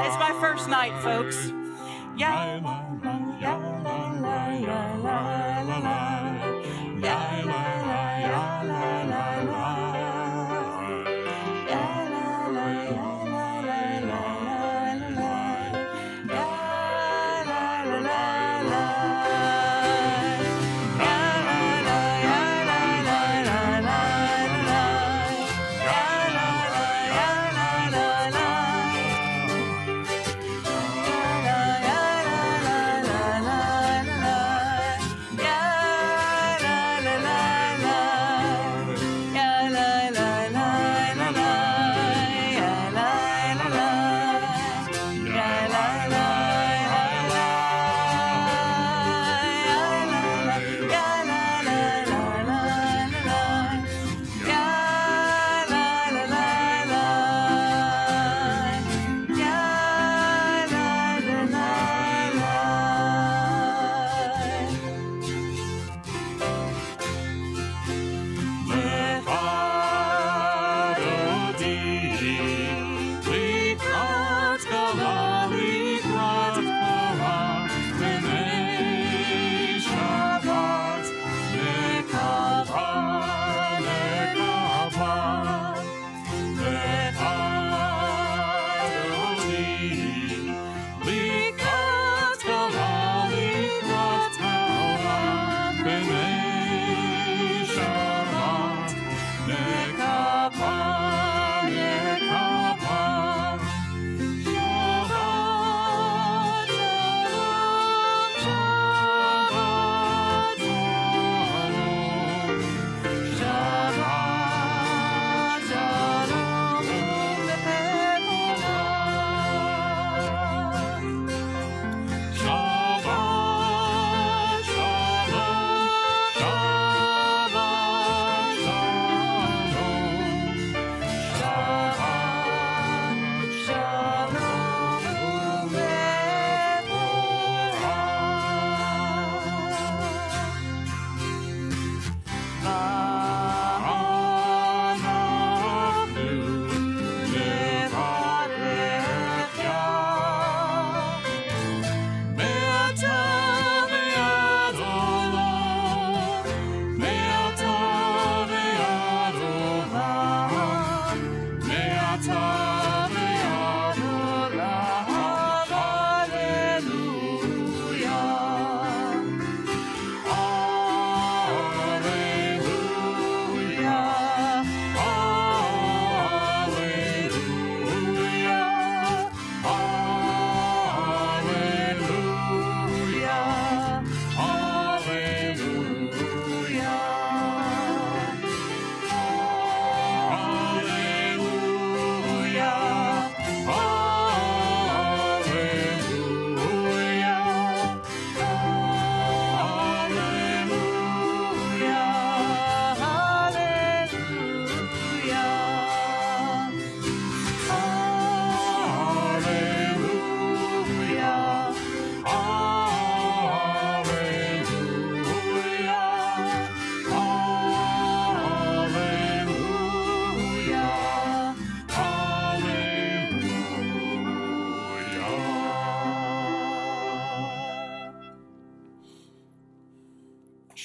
It's my first night, folks. Yeah, la, la, yeah, la, la, yeah, la, la, la, yeah, la, la, yeah, la, la, la, yeah, la, la, yeah, la, la, la, la, yeah, la, la, la, la.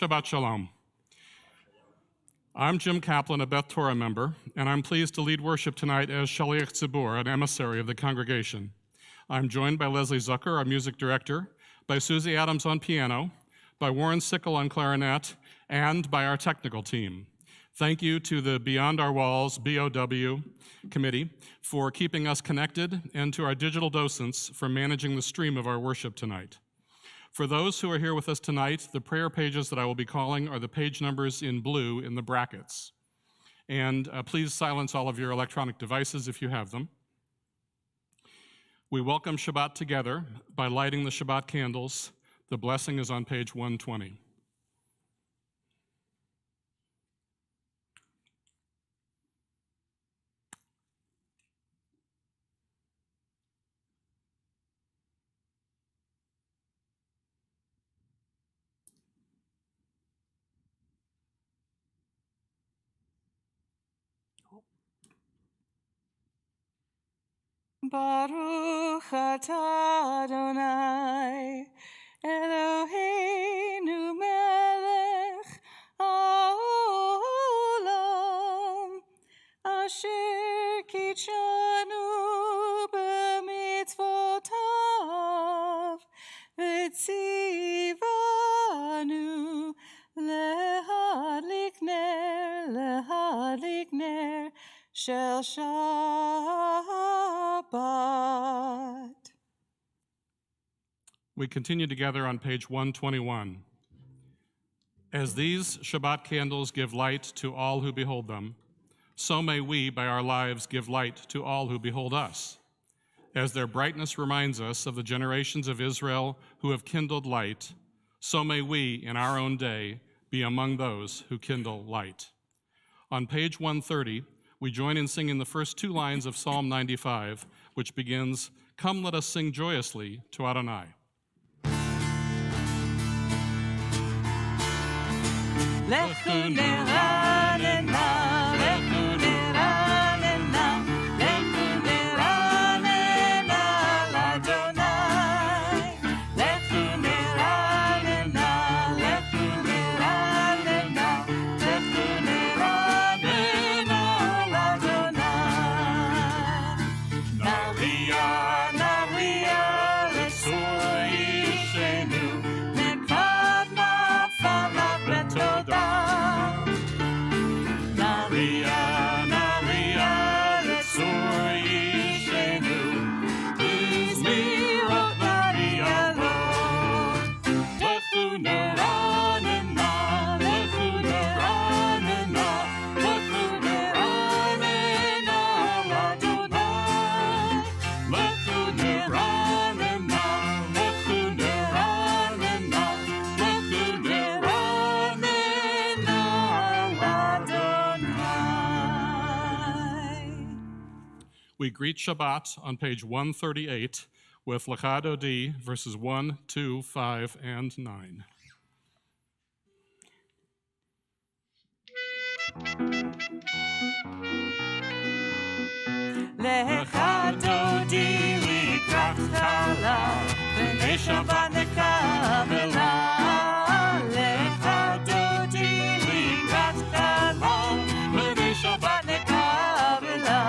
Shabbat Shalom. I'm Jim Kaplan, a Beth Torah member, and I'm pleased to lead worship tonight as Shaliach Tzibur, an emissary of the congregation. I'm joined by Leslie Zucker, our music director, by Susie Adams on piano, by Warren Sickle on clarinet, and by our technical team. Thank you to the Beyond Our Walls, BOW, committee for keeping us connected, and to our digital docents for managing the stream of our worship tonight. For those who are here with us tonight, the prayer pages that I will be calling are the page numbers in blue in the brackets. And please silence all of your electronic devices if you have them. We welcome Shabbat together by lighting the Shabbat candles. The blessing is on page 120. Baruch atah Adonai, Eloheinu melech haolam, asher kitshanu b'mitzvotav, v'tzivanu lehadlik ner shel Shabbat. We continue together on page 121. As these Shabbat candles give light to all who behold them, so may we, by our lives, give light to all who behold us. As their brightness reminds us of the generations of Israel who have kindled light, so may we, in our own day, be among those who kindle light. On page 130, we join in singing the first two lines of Psalm 95, which begins, "Come, let us sing joyously to Adonai." Lechu neranena, lechu neranena, lechu neranena l'Adonai. Lechu neranena, lechu neranena, lechu neranena l'Adonai. Nariya, nariya, letzur yishenu, mekad nafalak betodah. We greet Shabbat on page 138 with Lecha Dodi, verses 1, 2, 5, and 9. Lecha Dodi likrat chala, v'nei Shabbat nekabela. Lecha Dodi likrat chala, v'nei Shabbat nekabela.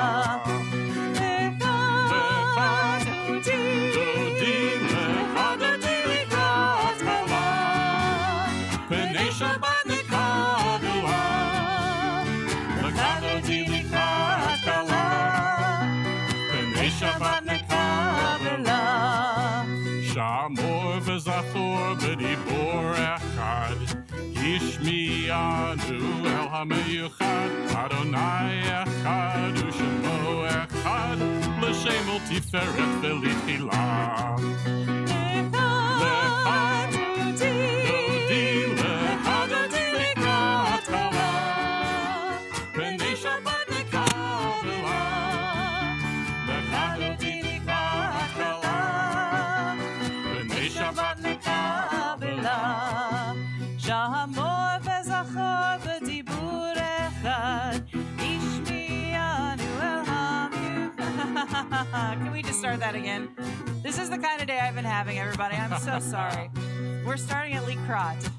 Shamor v'zachor b'dibor echad, Yishmi'anu el ha'meyuchad, Adonai echad u'shemo echad, l'shem ul tiferet v'lichila. Lecha Dodi, lecha Dodi likrat chala, b'nei Shabbat nekabela. Lecha Dodi likrat chala, Shabbat nekabela. Shamor v'zachor b'dibur echad, Yishmi'anu el ha'miyuchad. Can we just start that again? This is the kind of day I've been having, everybody. I'm so sorry. We're starting at Likrat.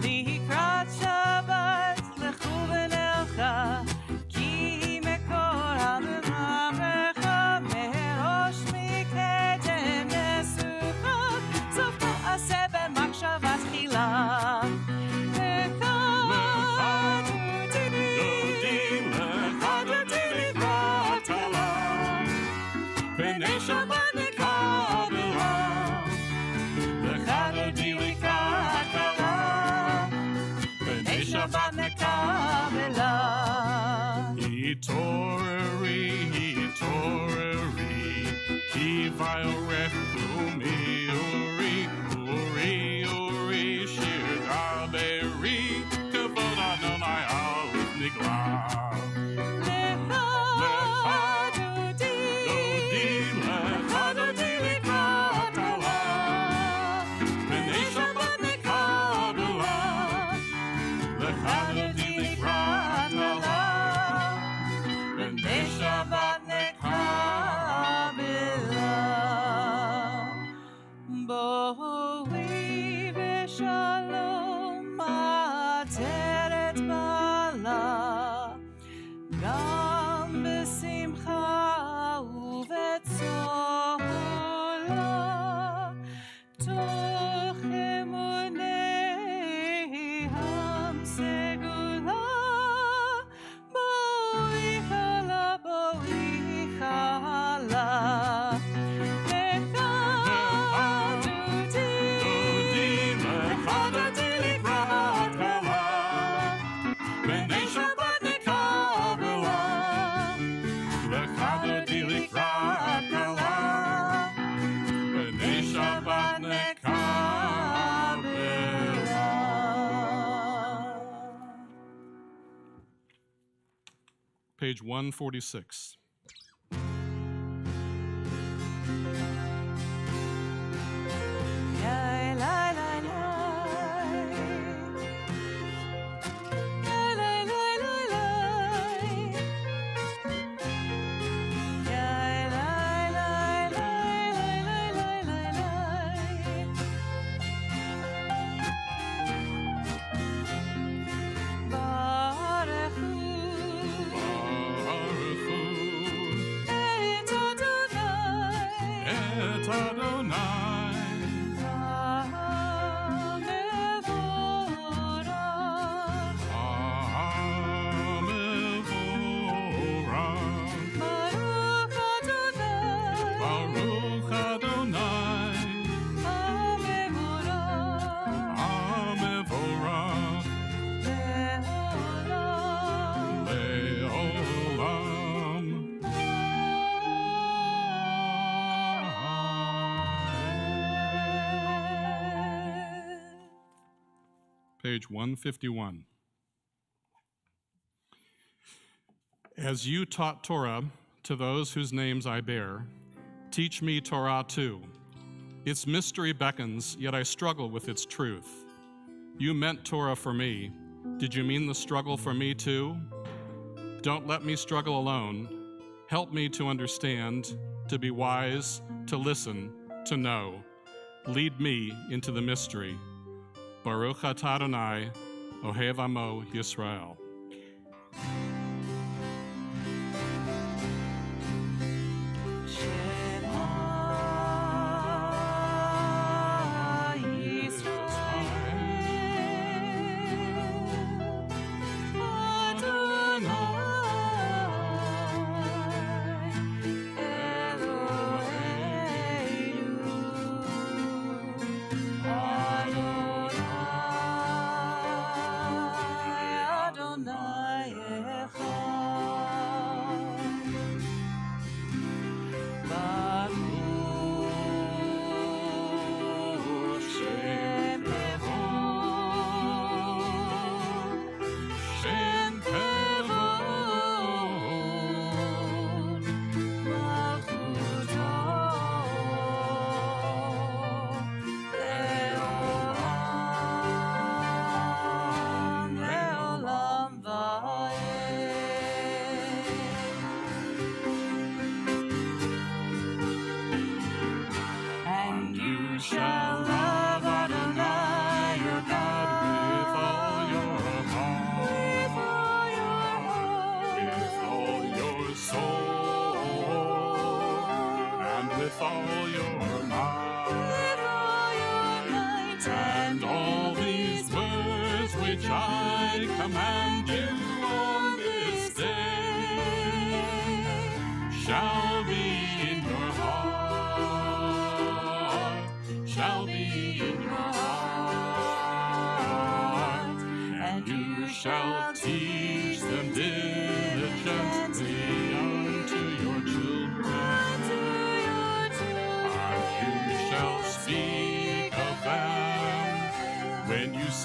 Likrat Shabbat, lechu v'nelcha, ki mekor ha'memamecha, merosh mikedem nesucha, sofa aseh b'machshavat chila. Lecha Dodi, lecha Dodi likrat chala, b'nei Shabbat nekabela. Lecha Dodi likrat chala, b'nei Shabbat nekabela. בואי ושלום עטרת בעלה, גם בשמחה ובצהלה, תוך אמוני הסגולה, בואי חלה, בואי חלה. Page 146. Page 151. As you taught Torah to those whose names I bear, teach me Torah too. Its mystery beckons, yet I struggle with its truth. You meant Torah for me. Did you mean the struggle for me too? Don't let me struggle alone. Help me to understand, to be wise, to listen, to know. Lead me into the mystery. Baruch atah Adonai, Ohev Amo Yisrael.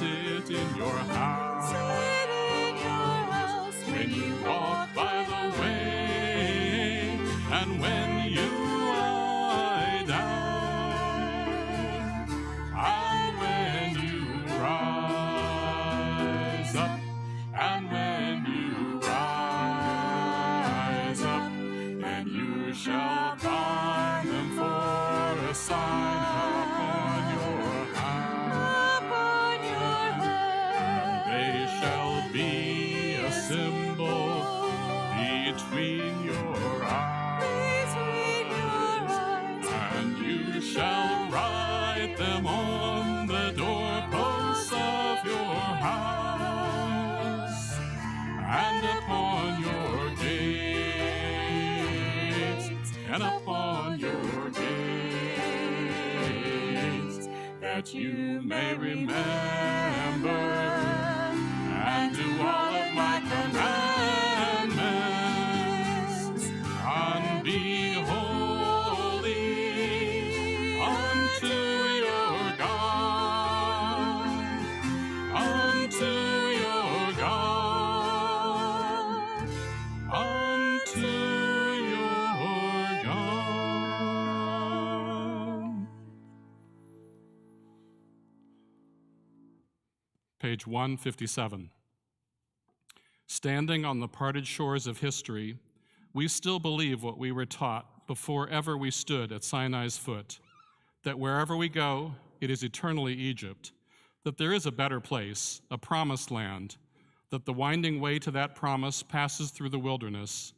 Sit in your house, when you walk by the way, and when you lie down, and when you rise up, and when you rise up, and you shall bind them for a sign upon that you may remember and do all of my commandments, and be holy unto your God, unto your God, unto your God. Page 157. Standing on the parted shores of history, we still believe what we were taught before ever we stood at Sinai's foot, that wherever we go, it is eternally Egypt, that there is a better place, a promised land, that the winding way to that promise passes through the wilderness,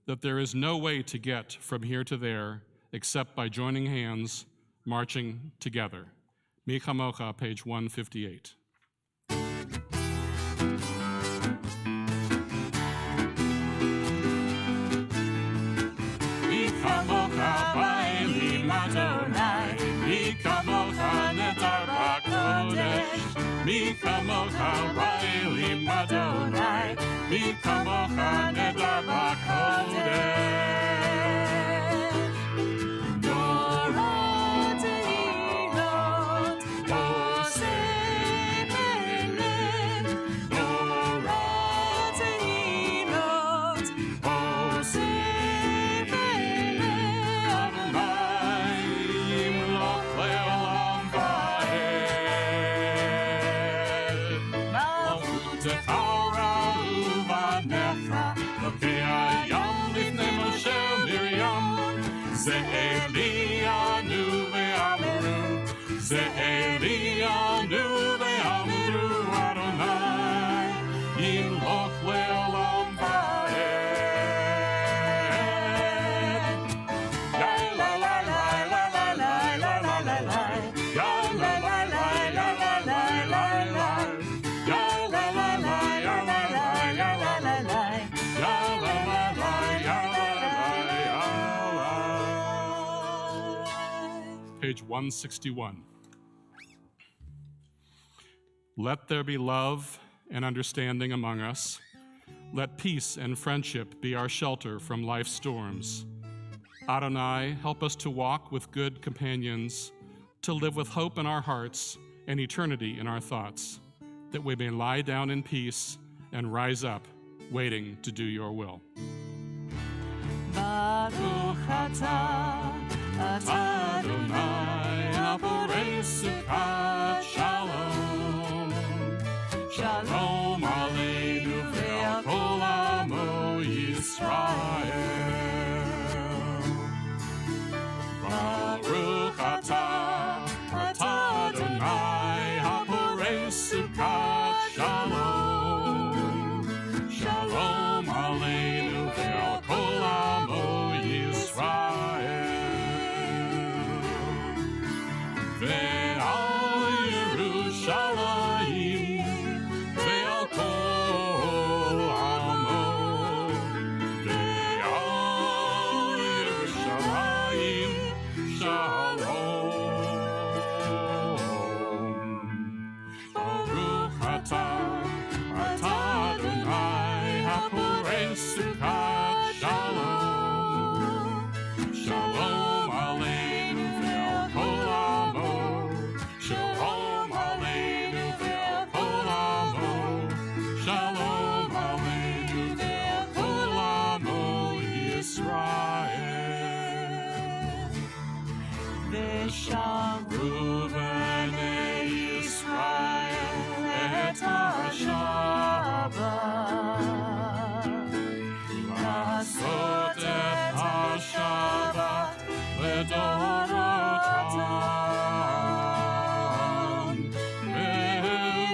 that there is no way to get from here to there except by joining hands, marching together. Mi Chamocha, page 158. Mi kamocha Riley Madonai, mi kamocha nedar b'kodesh. Torah Tehilot, Oseh Melech. Torah Tehilot, Oseh Melech. Adonai yimloch le'olam va'ed. Zechara uvanecha, lokei hayam lifnei Moshe Miriam. Ze'elianu ve'amru, Ze'elianu ve'amru, Adonai yimloch le'olam va'ed. Ya la la la la la la la la la la. Ya la la la la la la la la. Ya la la la ya la la ya la la la. Ya la la la ya la la ya la. Page 161. Let there be love and understanding among us. Let peace and friendship be our shelter from life's storms. Adonai, help us to walk with good companions, to live with hope in our hearts and eternity in our thoughts, that we may lie down in peace and rise up, waiting to do your will. Baruch atah Adonai, Aborei Sukkot Shalom. Shalom Aleinu ve'al kol amo Yisrael. Baruch atah Adonai, Aborei Sukkot Shalom. Shalom Aleinu ve'al kol amo Yisrael. Ve'al Yerushalayim ve'al kol amo. Ve'al Yerushalayim shalom. Baruch atah Adonai, haporei sukkot shalom. Shalom aleinu ve'al kol amo. Shalom aleinu ve'al kol amo. Shalom aleinu ve'al kol amo Yisrael. V'shamru B'nei Yisrael et ha-Shabbat. Lasot et ha-Shabbat לדורותם.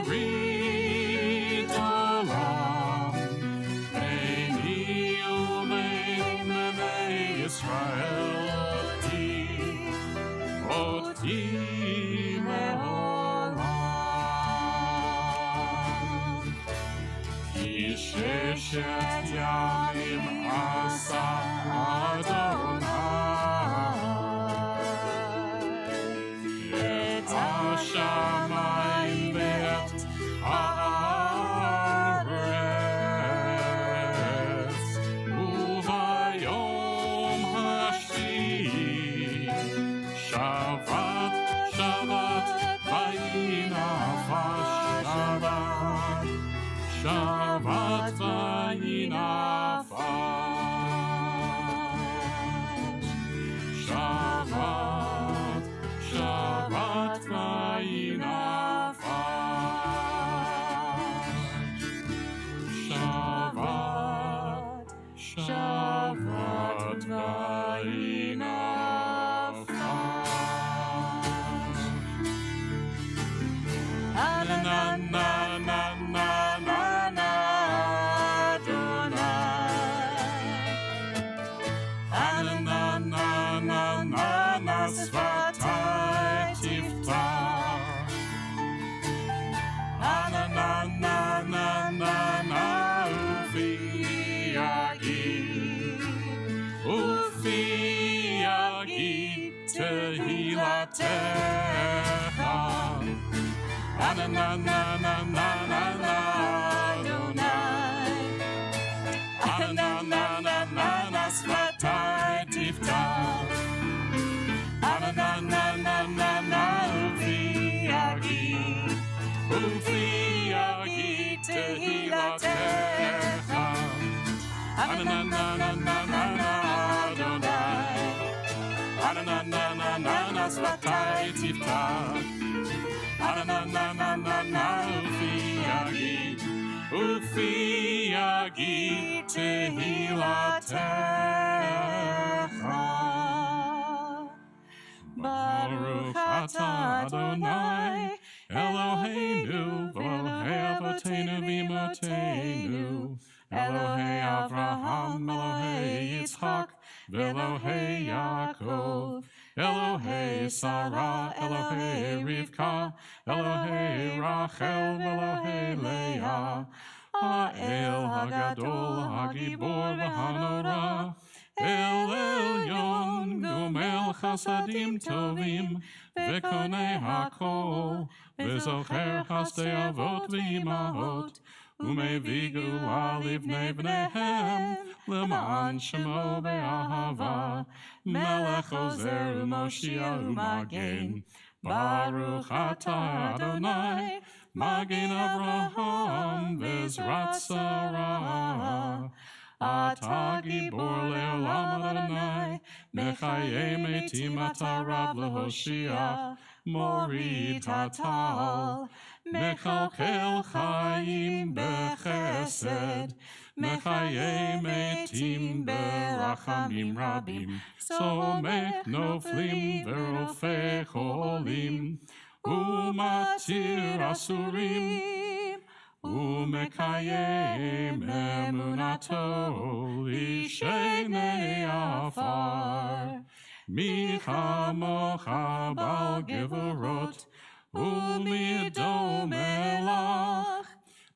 ברית עולם ביני ובין בני ישראל אותי לעולם. כי ששת ימים עשה אדוני את na na na na na Adonai. Na na na na na na Svatai Tiftach. Na na na na na na na Ufi Yagid. Ufi Yagid Tehilatecha. Na na na na na na na Adonai. Na na na na na na Svatai Tiftach. Na na na na na na Ufi Yagid. Ufi Yagid Tehilatecha. Na na na na na na Adonai. Na na na na na na Svatai Tiftach. Na na na na na na Ufi Yagid. Ufi Yagid Tehilatecha. Baruch atah Adonai Eloheinu v'Elohei Avoteinu v'Imotenu Elohei Avraham, Elohei Yitzchak v'Elohei Yaakov Elohei Sarah, Elohei Rivka Elohei Rachel v'Elohei Leah Ha'el Hagadol Hagibor v'Hanora El Elyon Gomel Chasadim Tovim V'Konei HaKol V'Zocher Chasdei Avot V'Imahot U'Mevii Geula Livnei Bneihem L'Ma'an Shemo Be'ahava Melech Ozer U'Moshia U'Magen Baruch Atah Adonai Magen Avraham V'Ezrat Sarah Ata Gibor Le'olam Adonai Mechayei Metim Ata Rab Lehoshia Morid Hatal Mechalkel Chaim Bechesed Mechayei Metim Berachamim Rabim Somech Noflim Verofei Cholim Umatir Asurim Umekayem emunato l'shenei afar. Mi chamocha bal gevorot u'mido melach.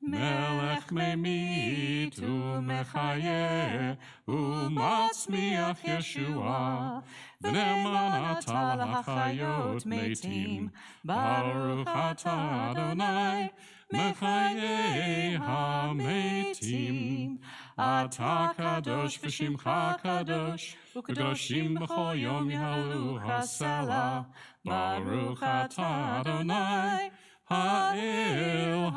Melech memit u'mechaye u'matzmiach Yeshua. V'ne'eman ata l'chayot metim. Baruch atah Adonai Mechayei hametim, Ata kadosh v'shimcha kadosh, U'kadoshim b'chol yom yihalu hasela, Baruch atah Adonai, Ha'el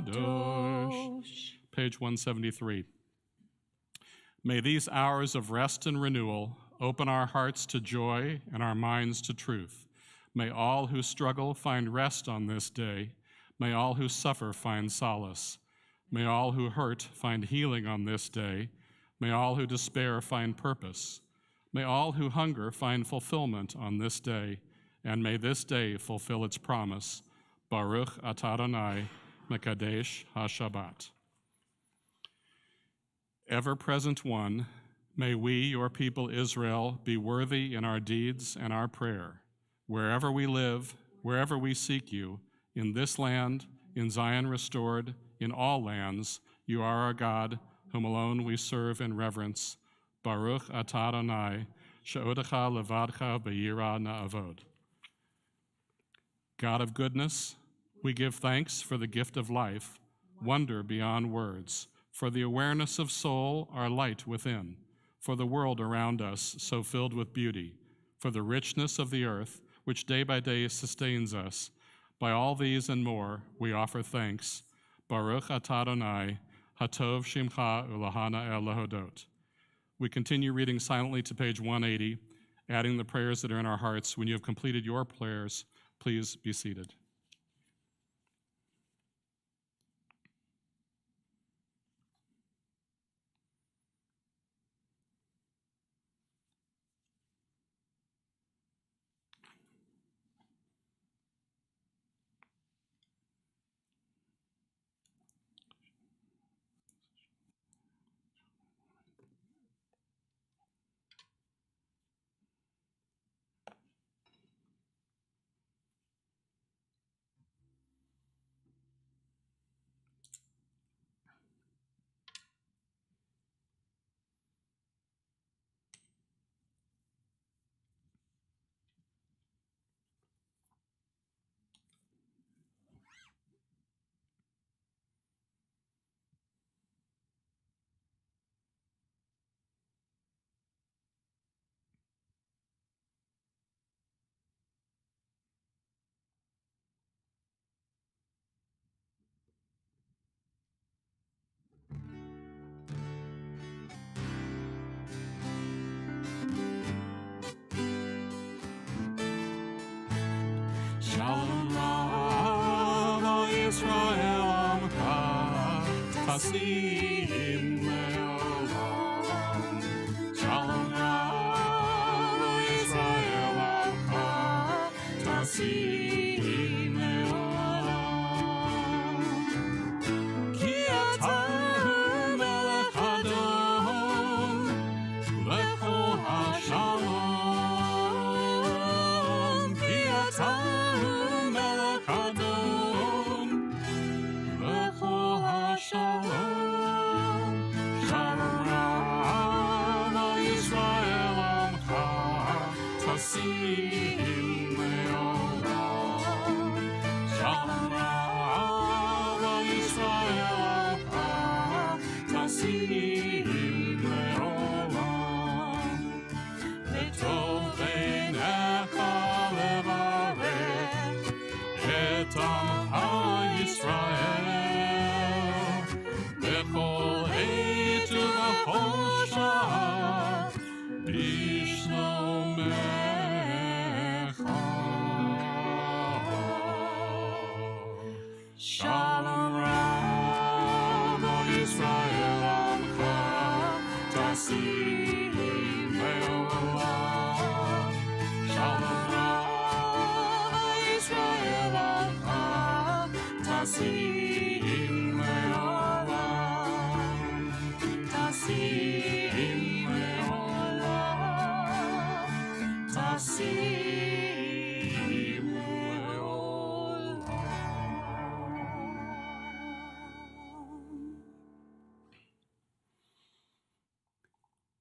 HaKadosh. Page 173. May these hours of rest and renewal open our hearts to joy and our minds to truth. May all who struggle find rest on this day. May all who suffer find solace. May all who hurt find healing on this day. May all who despair find purpose. May all who hunger find fulfillment on this day. And may this day fulfill its promise. Baruch atah Adonai Mekadesh HaShabbat. Ever-present one, may we, your people Israel, be worthy in our deeds and our prayer. Wherever we live, wherever we seek you, in this land, in Zion restored, in all lands, you are our God, whom alone we serve in reverence. Baruch atah Adonai, she'odecha levadcha b'yira na'avod. God of goodness, we give thanks for the gift of life, wonder beyond words, for the awareness of soul, our light within, for the world around us so filled with beauty, for the richness of the earth, which day by day sustains us. By all these and more, we offer thanks. Baruch atah Adonai, hatov shimcha ulahana el lehodot. We continue reading silently to page 180, adding the prayers that are in our hearts. When you have completed your prayers, please be seated. Yisrael Amcha Tasim Le'olam. Shalom Rab Yisrael Amcha Tasim Le'olam. Ki ata Melech Adon Lechol HaShalom. Ki ata Melech Adon Lechol HaShalom. Shalom Rab Yisrael Amcha Tasim Le'olam. Shalom Rab Yisrael Amcha Tasim Le'olam. Letov beinecha levarech et amcha Yisrael bechol עת ובכל שעה בשלומך. Shalom Rab Yisrael Amcha Tasim Le'olam. Shalom Rab Yisrael Amcha Tasim Le'olam. Tasim Le'olam. Tasim Le'olam.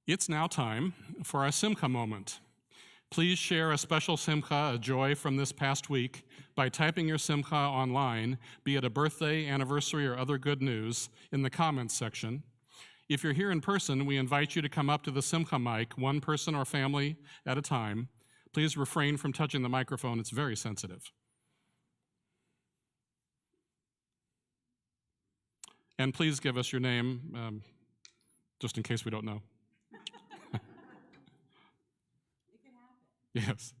It's now time for our Simcha moment. Please share a special Simcha, a joy from this past week, by typing your Simcha online, be it a birthday, anniversary, or other good news, in the comments section. If you're here in person, we invite you to come up to the Simcha mic, one person or family at a time. Please refrain from touching the microphone, it's very sensitive. And please give us your name, just in case we don't know. Yes.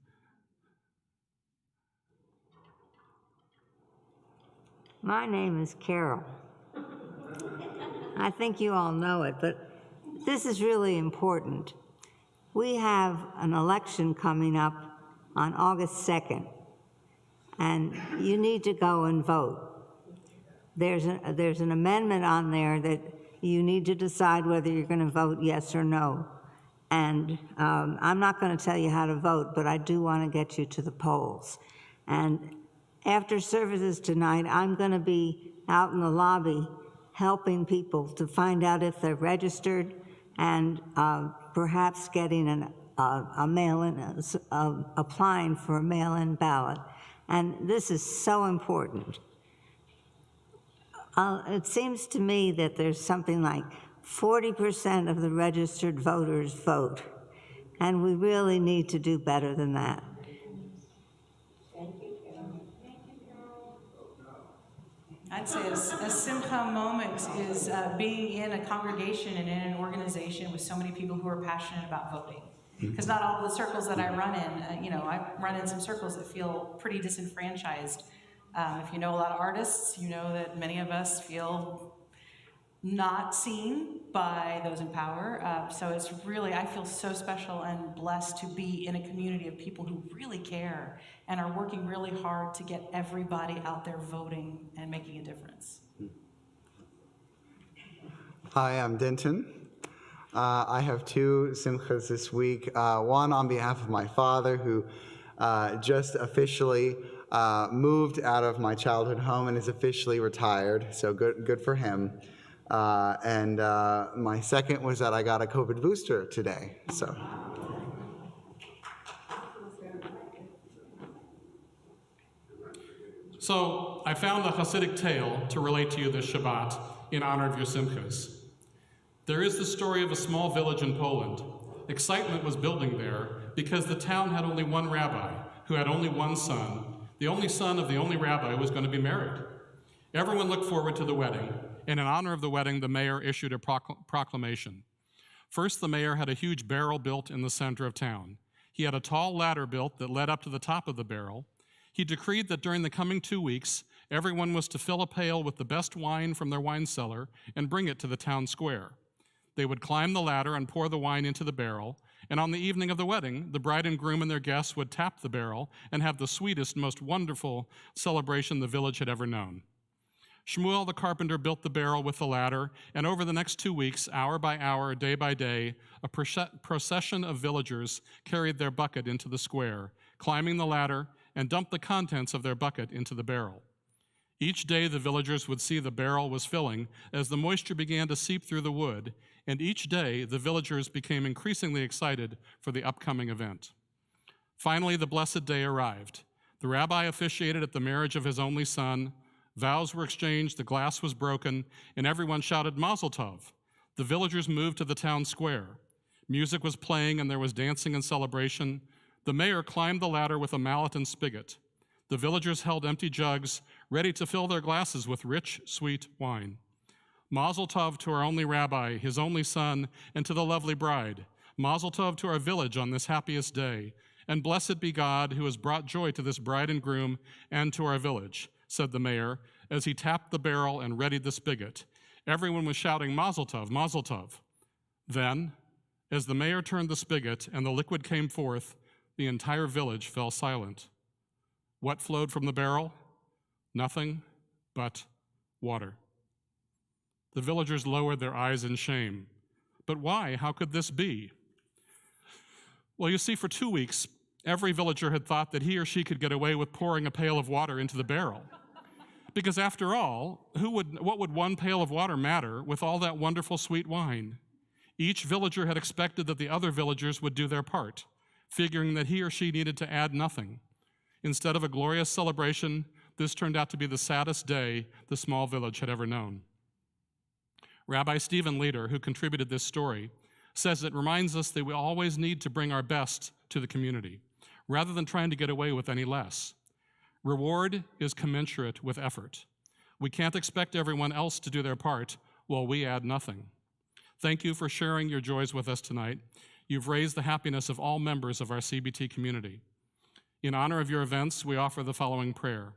My name is Carol. I think you all know it, but this is really important. We have an election coming up on August 2nd, and you need to go and vote. There's an amendment on there that you need to decide whether you're going to vote yes or no. And I'm not going to tell you how to vote, but I do want to get you to the polls. And after services tonight, I'm going to be out in the lobby helping people to find out if they're registered and perhaps getting a mail-in, applying for a mail-in ballot. And this is so important. It seems to me that there's something like 40% of the registered voters vote, and we really need to do better than that. I'd say a Simcha moment is being in a congregation and in an organization with so many people who are passionate about voting. Because not all the circles that I run in, I run in some circles that feel pretty disenfranchised. If you know a lot of artists, you know that many of us feel not seen by those in power. So it's really, I feel so special and blessed to be in a community of people who really care and are working really hard to get everybody out there voting and making a difference. Hi, I'm Denton. I have two simchas this week. One on behalf of my father, who just officially moved out of my childhood home and is officially retired, so good for him. And my second was that I got a COVID booster today, so. So I found a Hasidic tale to relate to you this Shabbat in honor of your simchas. There is the story of a small village in Poland. Excitement was building there because the town had only one rabbi who had only one son. The only son of the only rabbi was going to be married. Everyone looked forward to the wedding, and in honor of the wedding, the mayor issued a proclamation. First, the mayor had a huge barrel built in the center of town. He had a tall ladder built that led up to the top of the barrel. He decreed that during the coming 2 weeks, everyone was to fill a pail with the best wine from their wine cellar and bring it to the town square. They would climb the ladder and pour the wine into the barrel, and on the evening of the wedding, the bride and groom and their guests would tap the barrel and have the sweetest, most wonderful celebration the village had ever known. Shmuel the carpenter built the barrel with the ladder, and over the next 2 weeks, hour by hour, day by day, a procession of villagers carried their bucket into the square, climbing the ladder, and dumped the contents of their bucket into the barrel. Each day the villagers would see the barrel was filling as the moisture began to seep through the wood, and each day the villagers became increasingly excited for the upcoming event. Finally, the blessed day arrived. The rabbi officiated at the marriage of his only son. Vows were exchanged, the glass was broken, and everyone shouted Mazel Tov. The villagers moved to the town square. Music was playing and there was dancing and celebration. The mayor climbed the ladder with a mallet and spigot. The villagers held empty jugs, ready to fill their glasses with rich, sweet wine. Mazel Tov to our only rabbi, his only son, and to the lovely bride. Mazel Tov to our village on this happiest day. And blessed be God who has brought joy to this bride and groom and to our village, said the mayor, as he tapped the barrel and readied the spigot. Everyone was shouting, Mazel Tov, Mazel Tov. Then, as the mayor turned the spigot and the liquid came forth, the entire village fell silent. What flowed from the barrel? Nothing but water. The villagers lowered their eyes in shame. But why? How could this be? Well, you see, for 2 weeks, every villager had thought that he or she could get away with pouring a pail of water into the barrel. Because after all, what would one pail of water matter with all that wonderful sweet wine? Each villager had expected that the other villagers would do their part, figuring that he or she needed to add nothing. Instead of a glorious celebration, this turned out to be the saddest day the small village had ever known. Rabbi Stephen Leder, who contributed this story, says it reminds us that we always need to bring our best to the community, rather than trying to get away with any less. Reward is commensurate with effort. We can't expect everyone else to do their part while we add nothing. Thank you for sharing your joys with us tonight. You've raised the happiness of all members of our CBT community. In honor of your events, we offer the following prayer.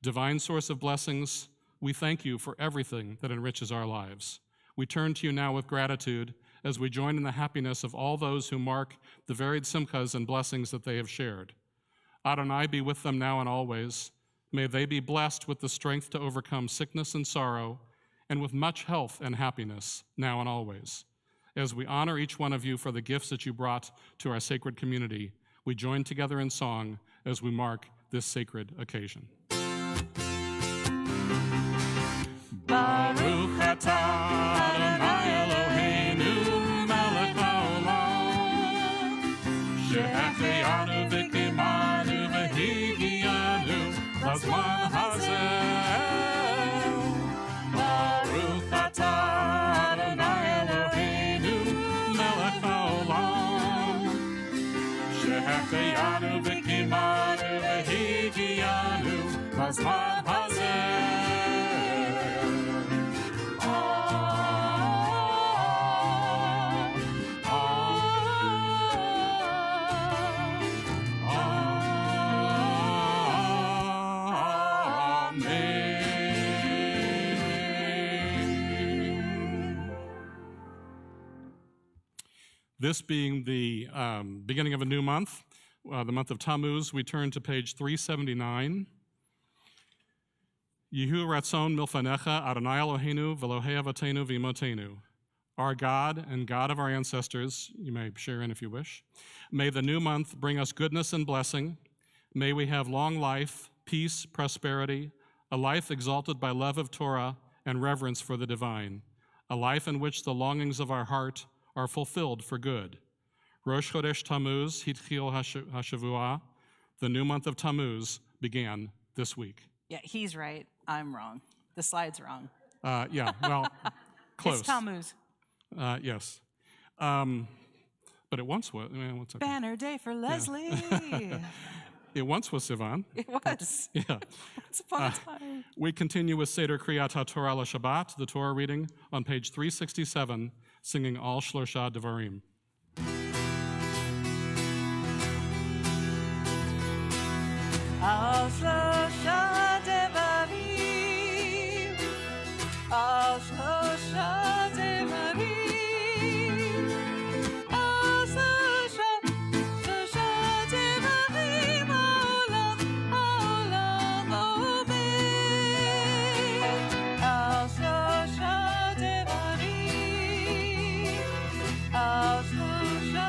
Divine source of blessings, we thank you for everything that enriches our lives. We turn to you now with gratitude as we join in the happiness of all those who mark the varied simchas and blessings that they have shared. Adonai be with them now and always. May they be blessed with the strength to overcome sickness and sorrow, and with much health and happiness now and always. As we honor each one of you for the gifts that you brought to our sacred community, we join together in song as we mark this sacred occasion. Baruch atah Adonai Eloheinu melech haolam she'acheyanu v'kimanu v'higiyanu lazman hazeh. Baruch atah Adonai Eloheinu melech haolam she'acheyanu v'kimanu v'higiyanu lazman hazeh. This being the beginning of a new month, the month of Tammuz, we turn to page 379. Yehu ratzon milfanecha Adonai Eloheinu v'Elohei avotenu v'imotenu. Our God and God of our ancestors, you may share in if you wish, may the new month bring us goodness and blessing. May we have long life, peace, prosperity, a life exalted by love of Torah and reverence for the divine, a life in which the longings of our heart are fulfilled for good. Rosh Chodesh Tammuz hitchil hashavua. The new month of Tammuz began this week. Yeah, he's right. I'm wrong. The slide's wrong. Yeah, well, close. It's Tammuz. Yes. But it once was. What's okay. Banner day for Leslie. It once was Sivan. It was. Yeah. Once upon a time. We continue with Seder Kriyat HaTorah LaShabbat, the Torah reading, on page 367, singing Al Shlosha Devarim. על שלושה דברים, על שלושה דברים, על שלושה דברים העולם עומד, על שלושה דברים, על שלושה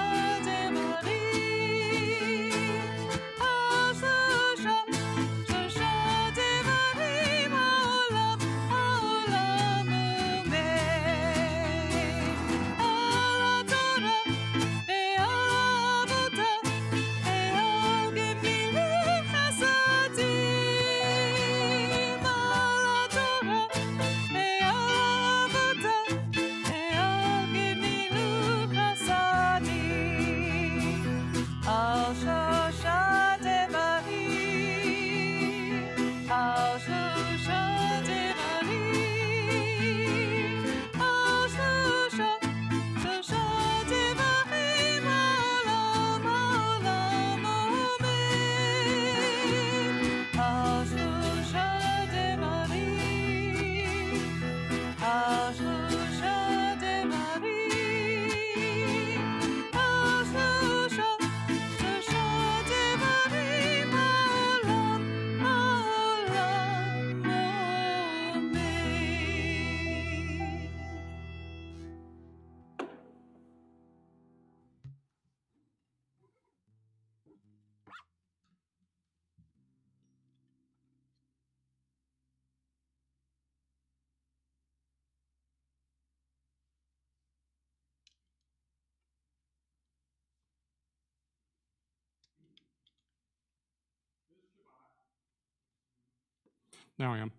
Now I am.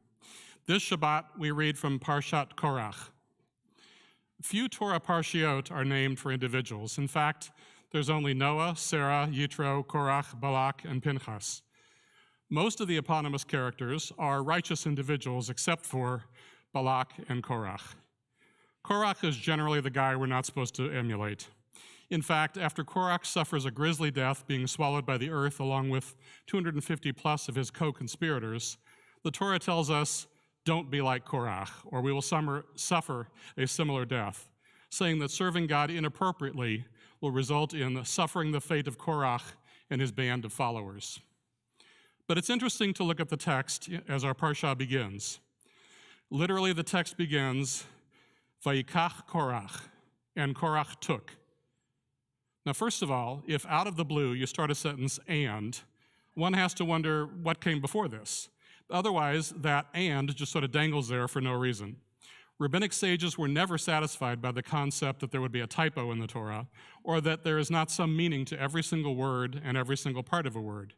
This Shabbat, we read from Parshat Korach. Few Torah parshiot are named for individuals. In fact, there's only Noah, Sarah, Yitro, Korach, Balak, and Pinchas. Most of the eponymous characters are righteous individuals except for Balak and Korach. Korach is generally the guy we're not supposed to emulate. In fact, after Korach suffers a grisly death being swallowed by the earth along with 250 plus of his co-conspirators, the Torah tells us, don't be like Korach, or we will suffer a similar death, saying that serving God inappropriately will result in suffering the fate of Korach and his band of followers. But it's interesting to look at the text as our parsha begins. Literally, the text begins, Vayikach Korach, and Korach took. Now, first of all, if out of the blue you start a sentence and, one has to wonder what came before this. Otherwise, that and just sort of dangles there for no reason. Rabbinic sages were never satisfied by the concept that there would be a typo in the Torah, or that there is not some meaning to every single word and every single part of a word.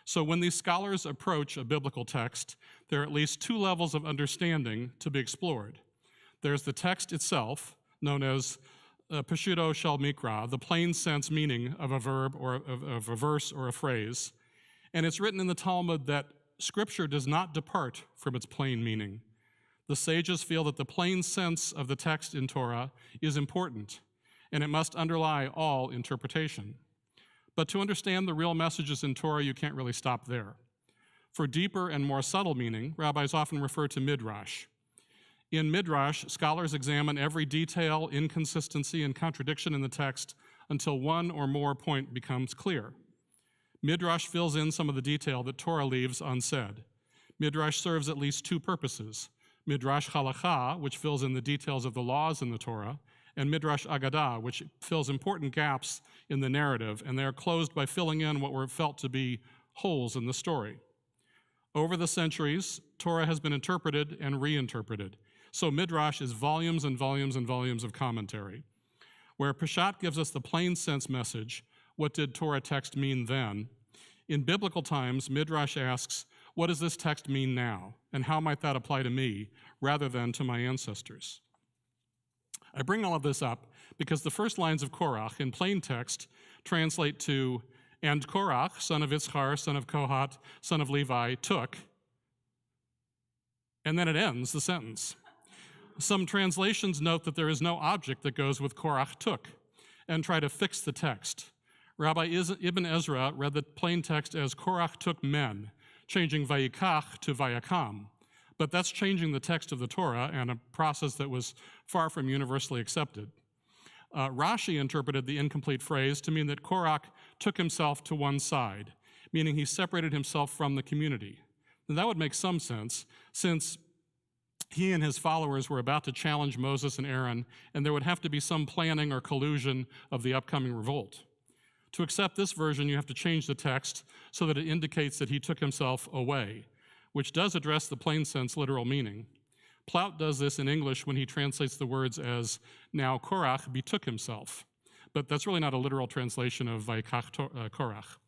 So when these scholars approach a biblical text, there are at least two levels of understanding to be explored. There's the text itself, known as Peshuto Shel Mikra, the plain sense meaning of a verb or of a verse or a phrase. And it's written in the Talmud that Scripture does not depart from its plain meaning. The sages feel that the plain sense of the text in Torah is important, and it must underlie all interpretation. But to understand the real messages in Torah, you can't really stop there. For deeper and more subtle meaning, rabbis often refer to midrash. In midrash, scholars examine every detail, inconsistency, and contradiction in the text until one or more point becomes clear. Midrash fills in some of the detail that Torah leaves unsaid. Midrash serves at least two purposes. Midrash Halakha, which fills in the details of the laws in the Torah, and Midrash Agadah, which fills important gaps in the narrative, and they are closed by filling in what were felt to be holes in the story. Over the centuries, Torah has been interpreted and reinterpreted. So Midrash is volumes and volumes and volumes of commentary. Where Peshat gives us the plain sense message, what did Torah text mean then? In biblical times, Midrash asks, what does this text mean now? And how might that apply to me, rather than to my ancestors? I bring all of this up because the first lines of Korach in plain text translate to, and Korach, son of Ischar, son of Kohat, son of Levi, took, and then it ends the sentence. Some translations note that there is no object that goes with Korach took, and try to fix the text. Rabbi Ibn Ezra read the plain text as Korach took men, changing Vayikach to Vayakam. But that's changing the text of the Torah, and a process that was far from universally accepted. Rashi interpreted the incomplete phrase to mean that Korach took himself to one side, meaning he separated himself from the community. And that would make some sense, since he and his followers were about to challenge Moses and Aaron, and there would have to be some planning or collusion of the upcoming revolt. To accept this version, you have to change the text so that it indicates that he took himself away, which does address the plain sense literal meaning. Plaut does this in English when he translates the words as, now Korach betook himself. But that's really not a literal translation of Vayikach Korach.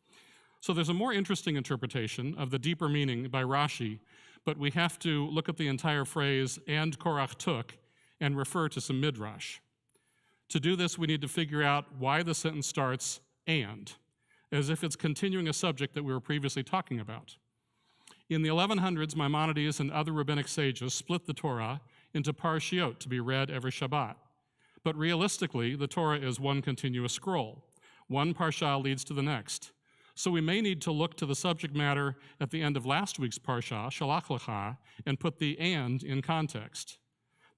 So there's a more interesting interpretation of the deeper meaning by Rashi, but we have to look at the entire phrase, and Korach took, and refer to some midrash. To do this, we need to figure out why the sentence starts, and, as if it's continuing a subject that we were previously talking about. In the 1100s, Maimonides and other rabbinic sages split the Torah into parshiot to be read every Shabbat. But realistically, the Torah is one continuous scroll. One parsha leads to the next. So we may need to look to the subject matter at the end of last week's parsha, Shalach Lecha, and put the and in context.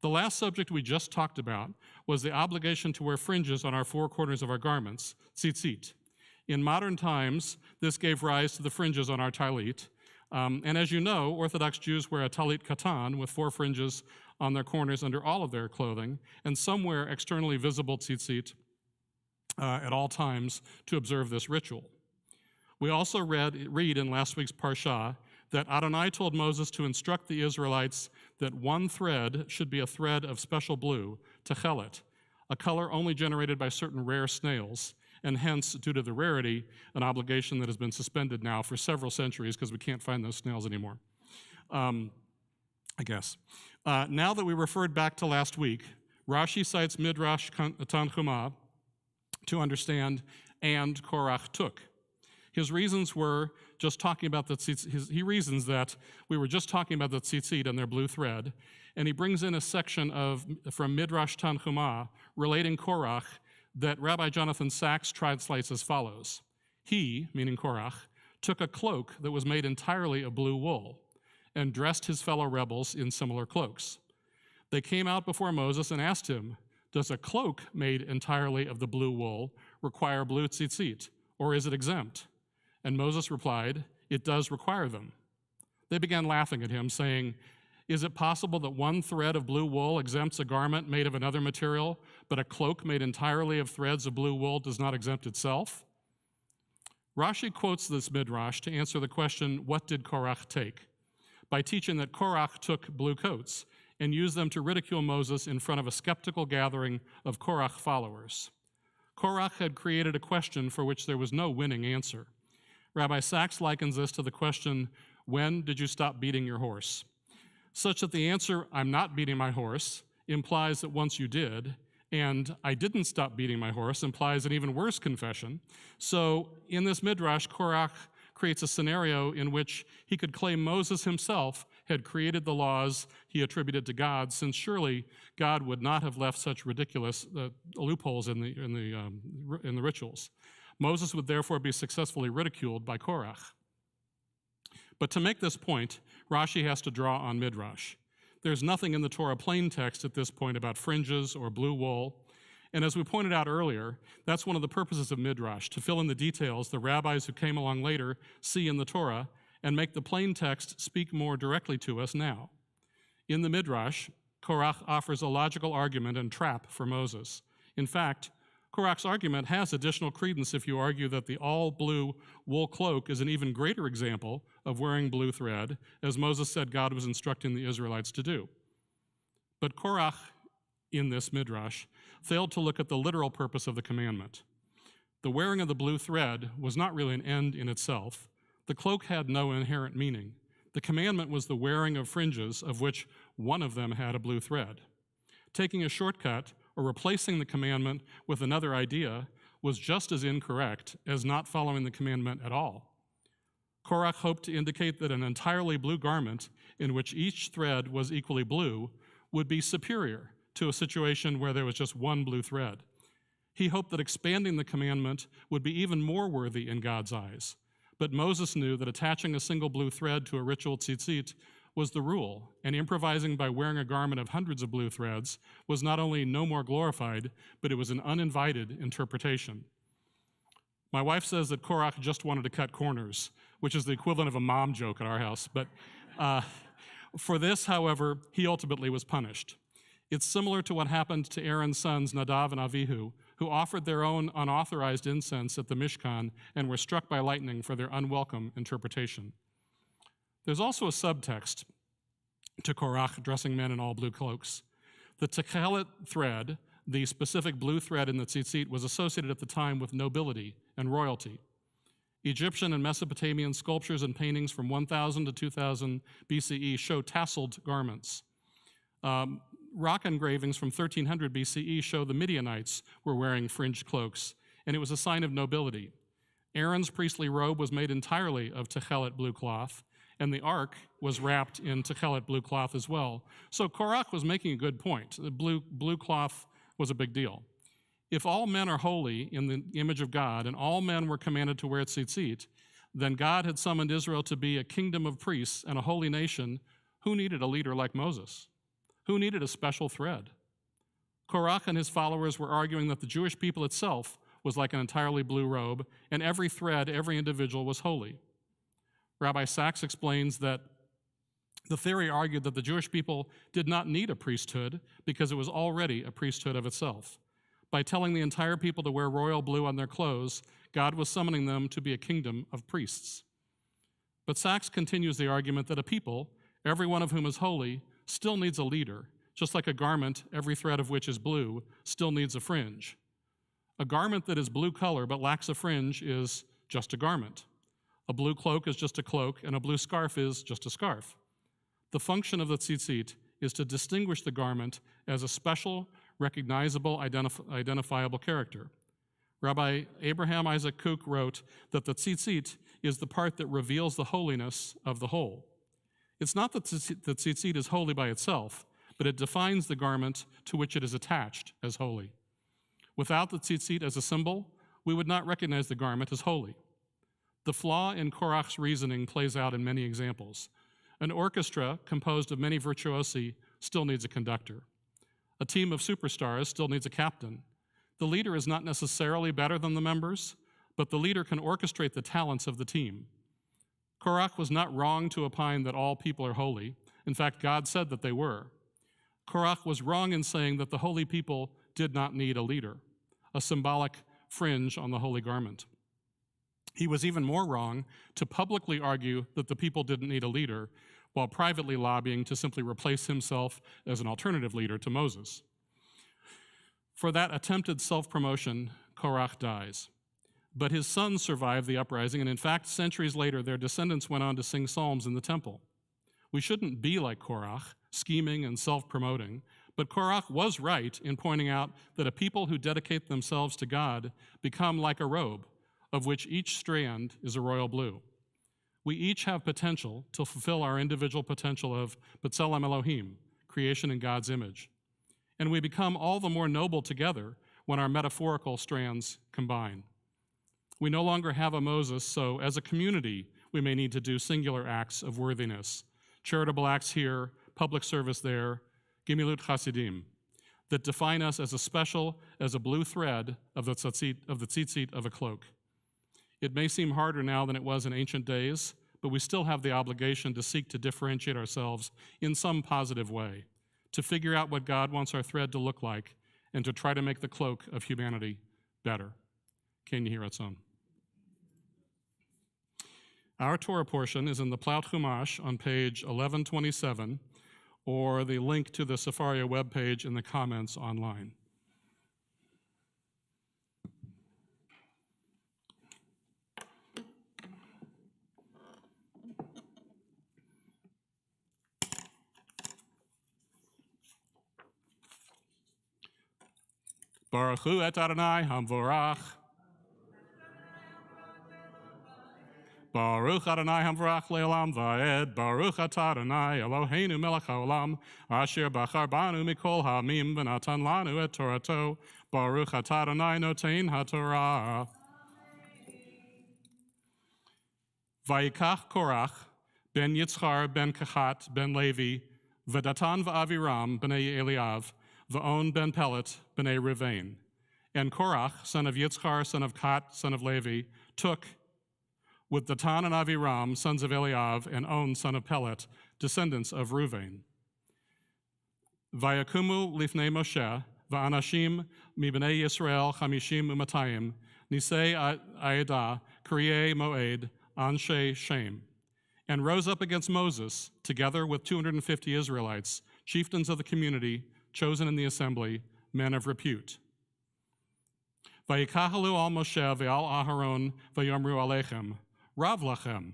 The last subject we just talked about was the obligation to wear fringes on our four corners of our garments, tzitzit. In modern times, this gave rise to the fringes on our talit. And as you know, Orthodox Jews wear a talit katan with four fringes on their corners under all of their clothing, and some wear externally visible tzitzit at all times to observe this ritual. We also read in last week's parsha that Adonai told Moses to instruct the Israelites that one thread should be a thread of special blue, techelet, a color only generated by certain rare snails, and hence, due to the rarity, an obligation that has been suspended now for several centuries because we can't find those snails anymore, I guess. Now that we referred back to last week, Rashi cites Midrash Tanchuma to understand and Korach took. His reasons were just talking about the tzitzit. He reasons that we were just talking about the tzitzit and their blue thread, and he brings in a section from Midrash Tanchuma relating Korach that Rabbi Jonathan Sachs translates as follows. He, meaning Korach, took a cloak that was made entirely of blue wool and dressed his fellow rebels in similar cloaks. They came out before Moses and asked him, does a cloak made entirely of the blue wool require blue tzitzit, or is it exempt? And Moses replied, it does require them. They began laughing at him, saying, is it possible that one thread of blue wool exempts a garment made of another material, but a cloak made entirely of threads of blue wool does not exempt itself? Rashi quotes this midrash to answer the question, what did Korach take? By teaching that Korach took blue coats and used them to ridicule Moses in front of a skeptical gathering of Korach followers. Korach had created a question for which there was no winning answer. Rabbi Sachs likens this to the question, when did you stop beating your horse? Such that the answer, I'm not beating my horse, implies that once you did, and I didn't stop beating my horse implies an even worse confession. So in this midrash, Korach creates a scenario in which he could claim Moses himself had created the laws he attributed to God, since surely God would not have left such ridiculous loopholes in the rituals. Moses would therefore be successfully ridiculed by Korach. But to make this point, Rashi has to draw on midrash. There's nothing in the Torah plain text at this point about fringes or blue wool. And as we pointed out earlier, that's one of the purposes of midrash, to fill in the details the rabbis who came along later see in the Torah and make the plain text speak more directly to us now. In the midrash, Korach offers a logical argument and trap for Moses. In fact, Korach's argument has additional credence if you argue that the all-blue wool cloak is an even greater example of wearing blue thread, as Moses said God was instructing the Israelites to do. But Korach, in this midrash, failed to look at the literal purpose of the commandment. The wearing of the blue thread was not really an end in itself. The cloak had no inherent meaning. The commandment was the wearing of fringes, of which one of them had a blue thread. Taking a shortcut or replacing the commandment with another idea was just as incorrect as not following the commandment at all. Korach hoped to indicate that an entirely blue garment in which each thread was equally blue would be superior to a situation where there was just one blue thread. He hoped that expanding the commandment would be even more worthy in God's eyes. But Moses knew that attaching a single blue thread to a ritual tzitzit was the rule, and improvising by wearing a garment of hundreds of blue threads was not only no more glorified, but it was an uninvited interpretation. My wife says that Korach just wanted to cut corners, which is the equivalent of a mom joke at our house. But for this, however, he ultimately was punished. It's similar to what happened to Aaron's sons, Nadav and Avihu, who offered their own unauthorized incense at the Mishkan and were struck by lightning for their unwelcome interpretation. There's also a subtext to Korach dressing men in all blue cloaks. The techelet thread, the specific blue thread in the tzitzit, was associated at the time with nobility and royalty. Egyptian and Mesopotamian sculptures and paintings from 1000 to 2000 BCE show tasseled garments. Rock engravings from 1300 BCE show the Midianites were wearing fringed cloaks, and it was a sign of nobility. Aaron's priestly robe was made entirely of techelet blue cloth, and the ark was wrapped in techelet blue cloth as well. So Korach was making a good point. The blue cloth was a big deal. If all men are holy in the image of God, and all men were commanded to wear tzitzit, then God had summoned Israel to be a kingdom of priests and a holy nation. Who needed a leader like Moses? Who needed a special thread? Korach and his followers were arguing that the Jewish people itself was like an entirely blue robe, and every thread, every individual was holy. Rabbi Sachs explains that the theory argued that the Jewish people did not need a priesthood because it was already a priesthood of itself. By telling the entire people to wear royal blue on their clothes, God was summoning them to be a kingdom of priests. But Sachs continues the argument that a people, every one of whom is holy, still needs a leader, just like a garment, every thread of which is blue, still needs a fringe. A garment that is blue color but lacks a fringe is just a garment. A blue cloak is just a cloak, and a blue scarf is just a scarf. The function of the tzitzit is to distinguish the garment as a special, recognizable, identifiable character. Rabbi Abraham Isaac Kook wrote that the tzitzit is the part that reveals the holiness of the whole. It's not that the tzitzit is holy by itself, but it defines the garment to which it is attached as holy. Without the tzitzit as a symbol, we would not recognize the garment as holy. The flaw in Korach's reasoning plays out in many examples. An orchestra composed of many virtuosi still needs a conductor. A team of superstars still needs a captain. The leader is not necessarily better than the members, but the leader can orchestrate the talents of the team. Korach was not wrong to opine that all people are holy. In fact, God said that they were. Korach was wrong in saying that the holy people did not need a leader, a symbolic fringe on the holy garment. He was even more wrong to publicly argue that the people didn't need a leader, while privately lobbying to simply replace himself as an alternative leader to Moses. For that attempted self-promotion, Korach dies. But his sons survived the uprising, and in fact, centuries later, their descendants went on to sing psalms in the temple. We shouldn't be like Korach, scheming and self-promoting, but Korach was right in pointing out that a people who dedicate themselves to God become like a robe, of which each strand is a royal blue. We each have potential to fulfill our individual potential of B'Tselem Elohim, creation in God's image. And we become all the more noble together when our metaphorical strands combine. We no longer have a Moses, so as a community, we may need to do singular acts of worthiness, charitable acts here, public service there, Gemilut Chasidim, that define us as special as a blue thread of the tzitzit of a cloak. It may seem harder now than it was in ancient days, but we still have the obligation to seek to differentiate ourselves in some positive way, to figure out what God wants our thread to look like, and to try to make the cloak of humanity better. Ken Yehiratzon. Our Torah portion is in the Plaut Chumash on page 1127, or the link to the Sefaria webpage in the comments online. Baruch Hu et Adonai Hamvorach. Baruch Adonai Hamvarach Le'olam Va'ed, Baruch Atah Adonai Eloheinu Melech HaOlam, Asher Bachar Banu Mikol Ha'amim V'natan Lanu Et Torato, Baruch Atah Adonai Notein HaTorah. Vayikach Korach, ben Yitzchar, ben Kachat, ben Levi, V'datan V'aviram, b'nei Eliav, V'on ben Pelet, b'nei Ruvain. And Korach, son of Yitzchar, son of Kat, son of Levi, took with Datan and Aviram, sons of Eliav, and On, son of Pelet, descendants of Ruvain. Vayakumu lifnei Moshe, va'anashim mi b'nei Yisrael chamishim u'matayim, nisei aedah, kriye moed, anshe shem, and rose up against Moses, together with 250 Israelites, chieftains of the community, chosen in the assembly, men of repute. Vayikahalu al Moshe ve'al Aharon vayomru alechem, Rav lachem,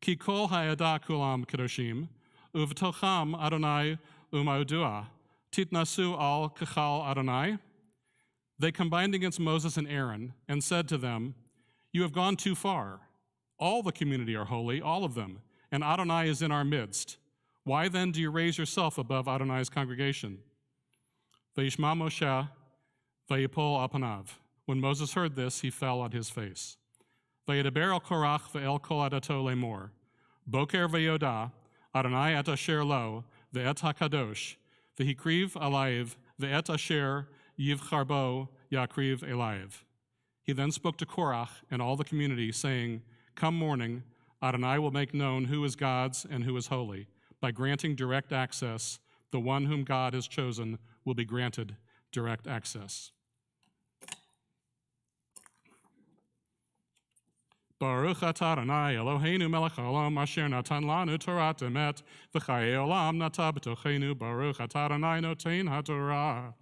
ki kol ha'edah kulam kedoshim, uv'tocham Adonai u'maudua, titnasu al kachal Adonai. They combined against Moses and Aaron and said to them, "You have gone too far. All the community are holy, all of them, and Adonai is in our midst. Why then do you raise yourself above Adonai's congregation?" Vayishma Moshe vayipol al panav. When Moses heard this, he fell on his face. Vayedaber el Korach ve'el kol adato lemor. Boker ve'yoda, Adonai et asher lo, ve'et hakadosh, ve'hikriv alayv, ve'et asher yivcharbo yakriv elayv. He then spoke to Korach and all the community, saying, "Come morning, Adonai will make known who is God's and who is holy. By granting direct access, the one whom God has chosen will be granted direct access." Baruch atah Adonai Eloheinu melech haolam asher natan lanu Torah emet v'chayei olam nata b'tocheinu. Baruch atah Adonai notein haTorah.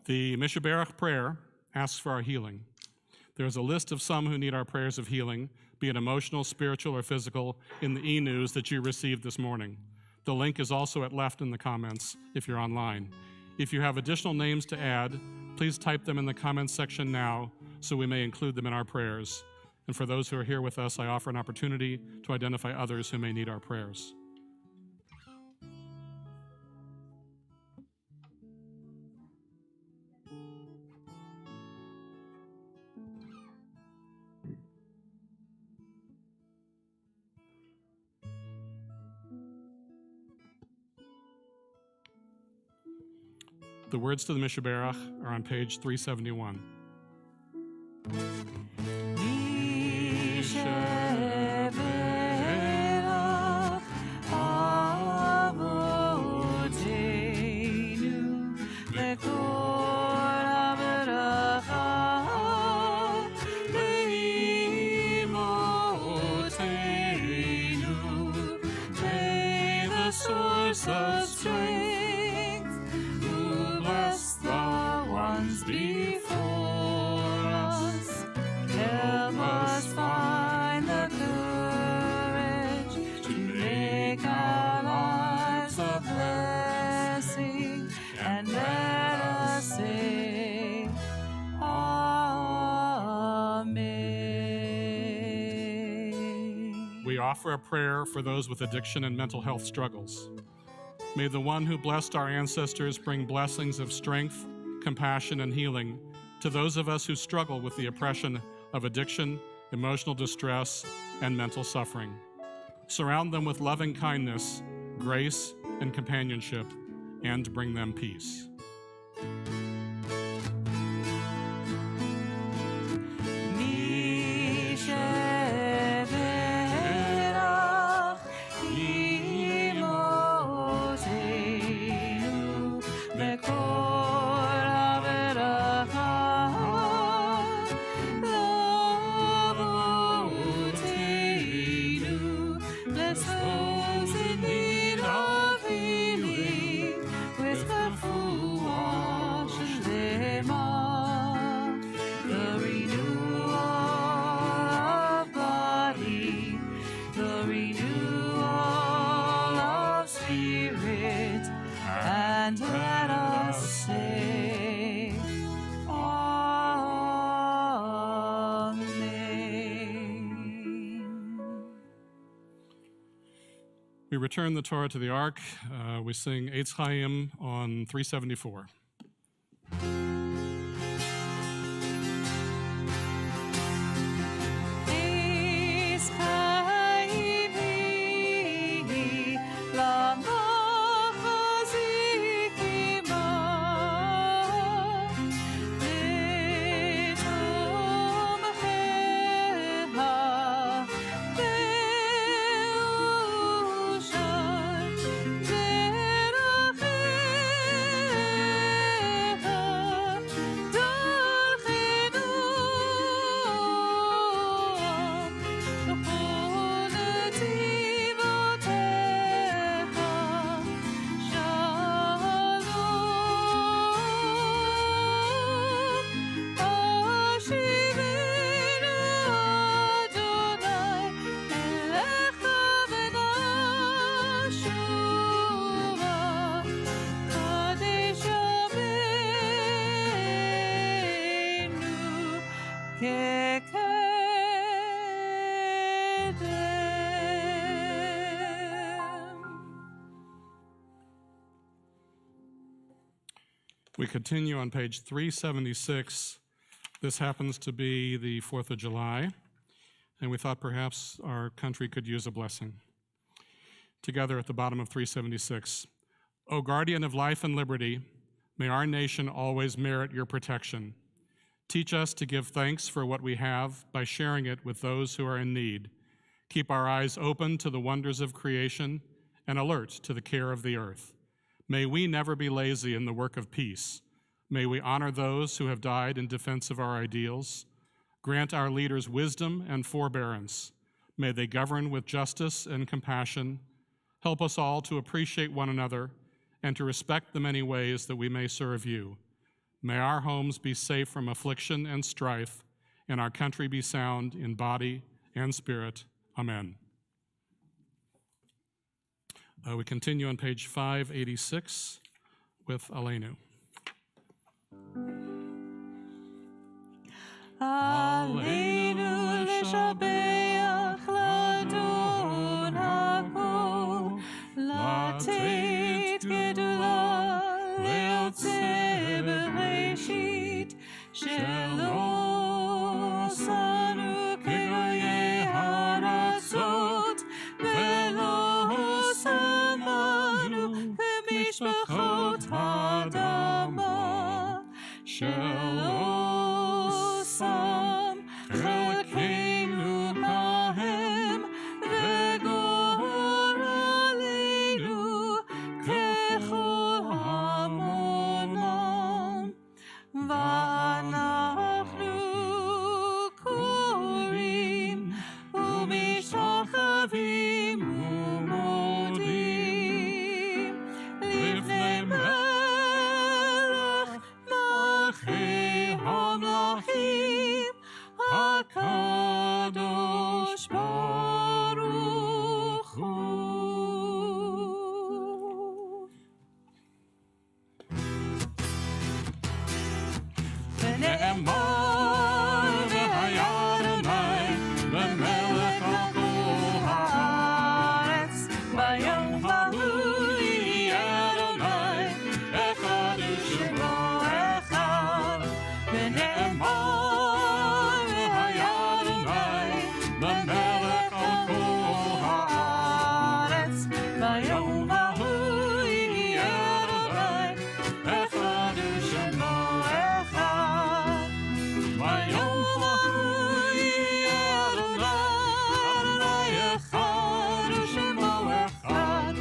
The Mishaberach prayer asks for our healing. There's a list of some who need our prayers of healing, be it emotional, spiritual, or physical, in the e-news that you received this morning. The link is also at left in the comments if you're online. If you have additional names to add, please type them in the comments section now so we may include them in our prayers. And for those who are here with us, I offer an opportunity to identify others who may need our prayers. The words to the Mishaberach are on page 371. Source of strength, who bless the ones before us, help us find the courage to make our lives a blessing, and let us say, Amen. We offer a prayer for those with addiction and mental health struggles. May the one who blessed our ancestors bring blessings of strength, compassion, and healing to those of us who struggle with the oppression of addiction, emotional distress, and mental suffering. Surround them with loving kindness, grace, and companionship, and bring them peace. We return the Torah to the Ark. We sing Eitz Chaim on 374. We continue on page 376. This happens to be the 4th of July, and we thought perhaps our country could use a blessing. Together at the bottom of 376, O guardian of life and liberty, may our nation always merit your protection. Teach us to give thanks for what we have by sharing it with those who are in need. Keep our eyes open to the wonders of creation and alert to the care of the earth. May we never be lazy in the work of peace. May we honor those who have died in defense of our ideals. Grant our leaders wisdom and forbearance. May they govern with justice and compassion. Help us all to appreciate one another and to respect the many ways that we may serve you. May our homes be safe from affliction and strife, and our country be sound in body and spirit. Amen. We continue on page 586 with Aleinu. Aleinu l'shabeach ladon hakol, לתת גדולה ליוצא בראשית, שלא עשנו כגויי הארצות, ולא שמנו כמשפחות האדמה, שלא שם חלקנו בהם, וגורלנו ככל המונם, ואנחנו קוראים ומשתחווים ומודים לפני מלך מלכי המלכים, הקדוש ברוך הוא. ונאמר והיה אדוני למלך על כל הארץ, ביום ההוא יהיה אדוני אחד ושמו אחד. ונאמר והיה אדוני למלך על כל הארץ, ביום ההוא יהיה אדוני אחד ושמו אחד. ביום ההוא יהיה אדוני אחד ושמו אחד.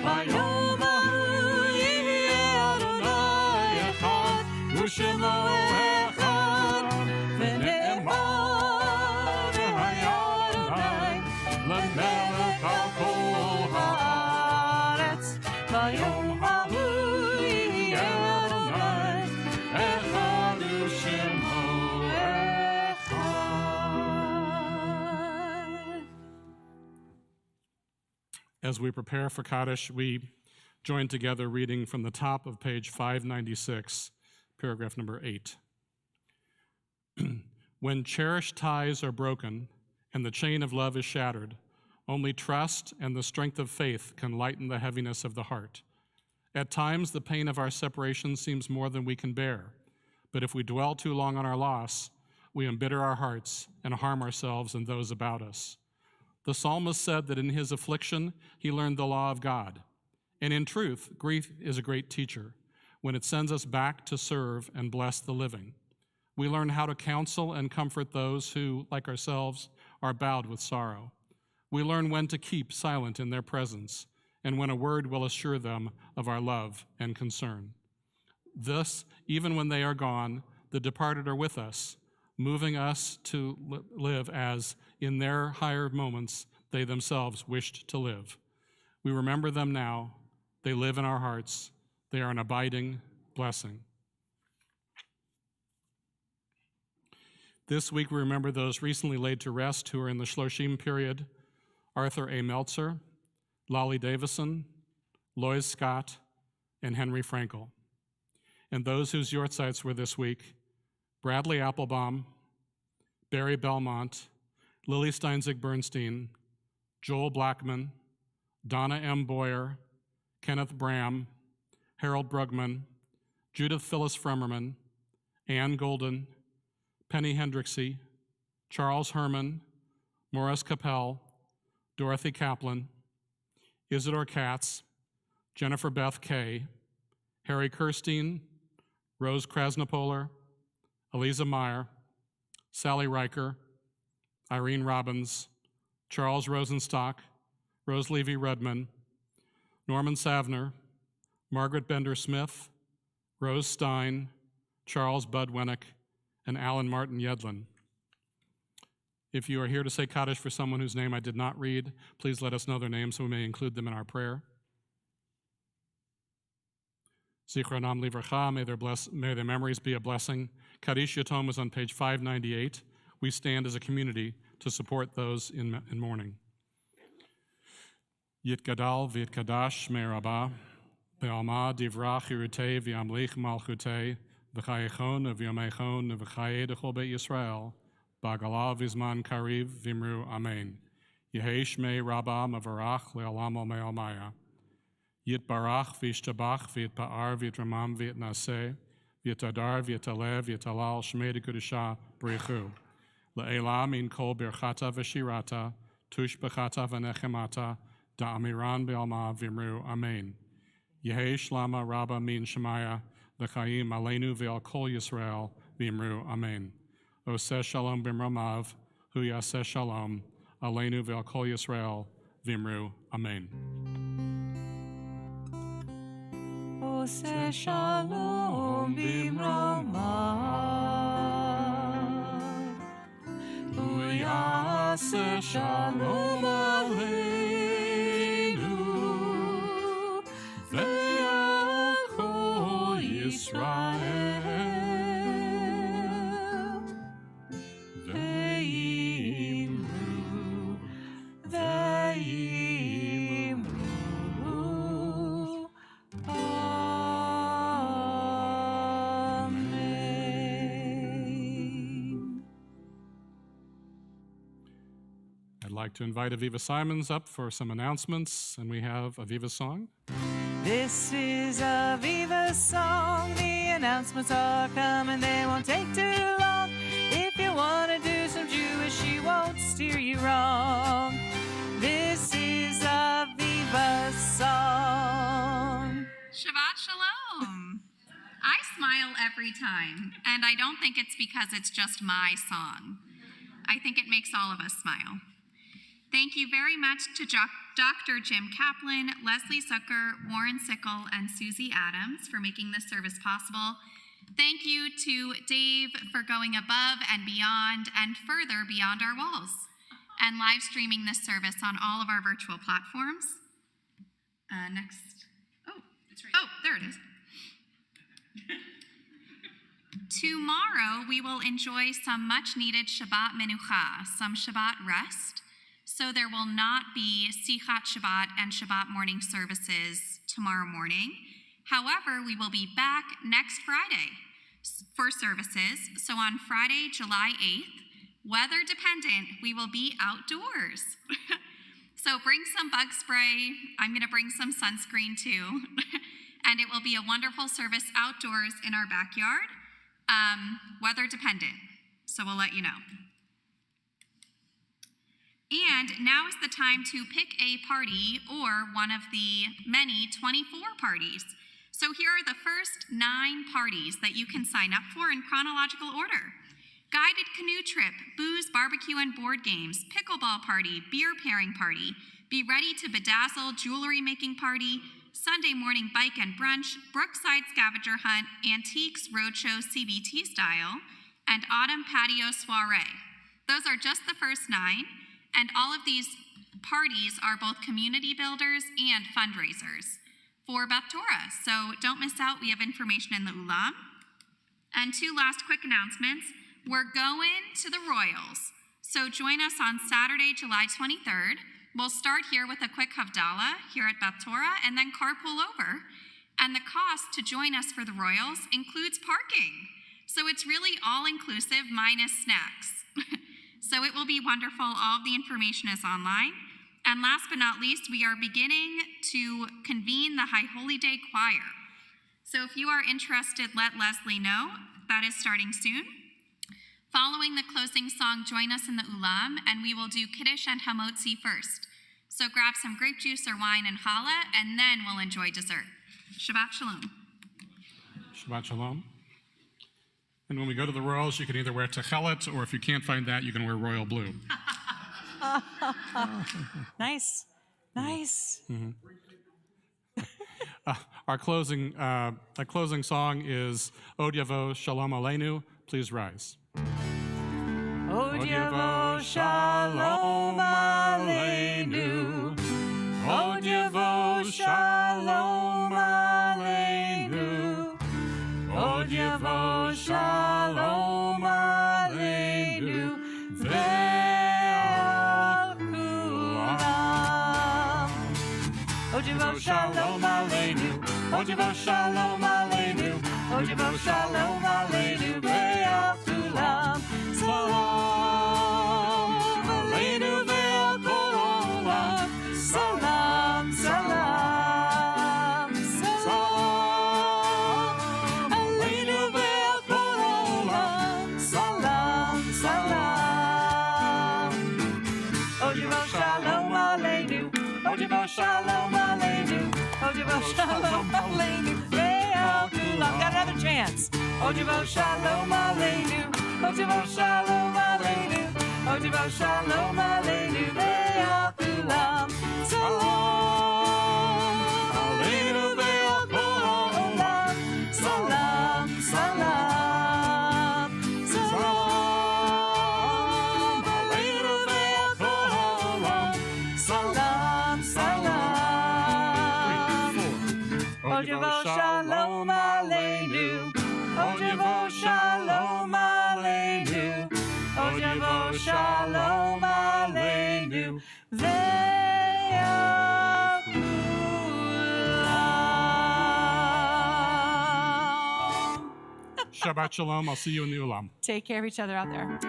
ביום ההוא יהיה אדוני אחד ושמו אחד. ונאמר והיה אדוני למלך על כל הארץ, ביום ההוא יהיה אדוני אחד ושמו אחד. As we prepare for Kaddish, we join together reading from the top of page 596, paragraph number 8. When cherished ties are broken and the chain of love is shattered, Only trust and the strength of faith can lighten the heaviness of the heart. At times, the pain of our separation seems more than we can bear, but if we dwell too long on our loss, we embitter our hearts and harm ourselves and those about us. The psalmist said that in his affliction, he learned the law of God. And in truth, grief is a great teacher when it sends us back to serve and bless the living. We learn how to counsel and comfort those who, like ourselves, are bowed with sorrow. We learn when to keep silent in their presence and when a word will assure them of our love and concern. Thus, even when they are gone, the departed are with us, moving us to live as, in their higher moments, they themselves wished to live. We remember them now. They live in our hearts. They are an abiding blessing. This week, we remember those recently laid to rest who are in the Shloshim period: Arthur A. Meltzer, Lolly Davison, Lois Scott, and Henry Frankel. And those whose yortzites were this week: Bradley Applebaum, Barry Belmont, Lily Steinzig Bernstein, Joel Blackman, Donna M. Boyer, Kenneth Bram, Harold Brugman, Judith Phyllis Fremerman, Ann Golden, Penny Hendricksey, Charles Herman, Morris Capel, Dorothy Kaplan, Isidore Katz, Jennifer Beth Kay, Harry Kirstein, Rose Krasnopoler, Eliza Meyer, Sally Riker, Irene Robbins, Charles Rosenstock, Rose Levy Rudman, Norman Savner, Margaret Bender Smith, Rose Stein, Charles Bud Wennick, and Alan Martin Yedlin. If you are here to say Kaddish for someone whose name I did not read, please let us know their name so we may include them in our prayer. Zichronam Livracha, may their memories be a blessing. Kaddish Yatom is on page 598. We stand as a community to support those in mourning. Yitgadal v'yitkadash me rabba, be'alma divrach irutei v'yamlich malchutei, v'chayechon v'yomechon v'chaye d'chol beit Yisrael, ba'galav v'zman kariv v'imru amen. Yehesh me rabba mavarach le'alamo me'almaya. Yitbarach v'yishtabach v'yitpa'ar v'yitramam v'yitnaseh, v'yitadar v'yitaleh v'yitalal shmei d'kudusha b'richu. Le'ela min kol birchata v'shirata, tush b'chata v'nechemata, da'amiran be'alma v'imru amen. Yehi shlama rabba min shemaya, v'chaim aleinu ve'al kol Yisrael v'imru amen. Oseh shalom b'mramav, hu yaseh shalom, aleinu ve'al kol Yisrael v'imru amen. Oseh shalom b'mramav, hu yaseh shalom aleinu ve'al kol Yisrael ve'imru amen. I'd like to invite Aviva Simons up for some announcements, and we have Aviva's song. This is Aviva's song. The announcements are coming, they won't take too long. If you want to do some Jewish, she won't steer you wrong. This is Aviva's song. Shabbat Shalom. I smile every time, and I don't think it's because it's just my song. I think it makes all of us smile. Thank you very much to Dr. Jim Kaplan, Leslie Zucker, Warren Sickle, and Susie Adams for making this service possible. Thank you to Dave for going above and beyond and further beyond our walls and live streaming this service on all of our virtual platforms. Next. Oh, that's right. Oh, there it is. Tomorrow, we will enjoy some much-needed Shabbat menucha, some Shabbat rest. So there will not be Sichat Shabbat and Shabbat morning services tomorrow morning. However, we will be back next Friday for services. So on Friday, July 8th, weather dependent, we will be outdoors. So bring some bug spray. I'm going to bring some sunscreen too. And it will be a wonderful service outdoors in our backyard, weather dependent. So we'll let you know. And now is the time to pick a party or one of the many 24 parties. So here are the first 9 parties that you can sign up for in chronological order. Guided canoe trip, booze, barbecue, and board games, pickleball party, beer pairing party, be ready to bedazzle, jewelry making party, Sunday morning bike and brunch, Brookside scavenger hunt, antiques roadshow CBT style, and autumn patio soiree. Those are just the first 9, and all of these parties are both community builders and fundraisers for Beth Torah. So don't miss out. We have information in the Ulam. And 2 last quick announcements. We're going to the Royals. So join us on Saturday, July 23rd. We'll start here with a quick Havdalah here at Beth Torah and then carpool over. And the cost to join us for the Royals includes parking. So it's really all inclusive minus snacks. So it will be wonderful. All of the information is online. And last but not least, we are beginning to convene the High Holy Day Choir. So if you are interested, let Leslie know. That is starting soon. Following the closing song, join us in the Ulam, and we will do Kiddush and Hamotzi first. So grab some grape juice or wine and challah, and then we'll enjoy dessert. Shabbat Shalom. Shabbat Shalom. And when we go to the Royals, you can either wear techelet, or if you can't find that, you can wear royal blue. Nice. Nice. Our closing song is Od Yavo Shalom Aleinu. Please rise. Od Yavo Shalom Aleinu. Od Yavo Shalom Aleinu. Od Yavo Shalom Aleinu. Ve'al kulam. Od Yavo Shalom Aleinu. Od Yavo Shalom Aleinu. Od Yavo Shalom Aleinu. Ve'al kulam. Salam Aleinu ve'al kol olam. Salam, salam, salam Aleinu ve'al kol olam. Salam, salam. Od Yavo Shalom Aleinu. Od Yavo Shalom Aleinu. Od Yavo Shalom Aleinu ve'al kulam. Got another chance. Od Yavo Shalom Aleinu. Od Yavo Shalom Aleinu. Od Yavo Shalom Aleinu ve'al kulam. Salam Aleinu ve'al kol olam. Salam, salam, salam Aleinu ve'al kol olam. Salam, salam. Od Yavo Shalom Aleinu. Od Yavo Shalom Aleinu. Od Yavo Shalom Aleinu. Ve'al kulam. Shabbat Shalom. I'll see you in the Ulam. Take care of each other out there.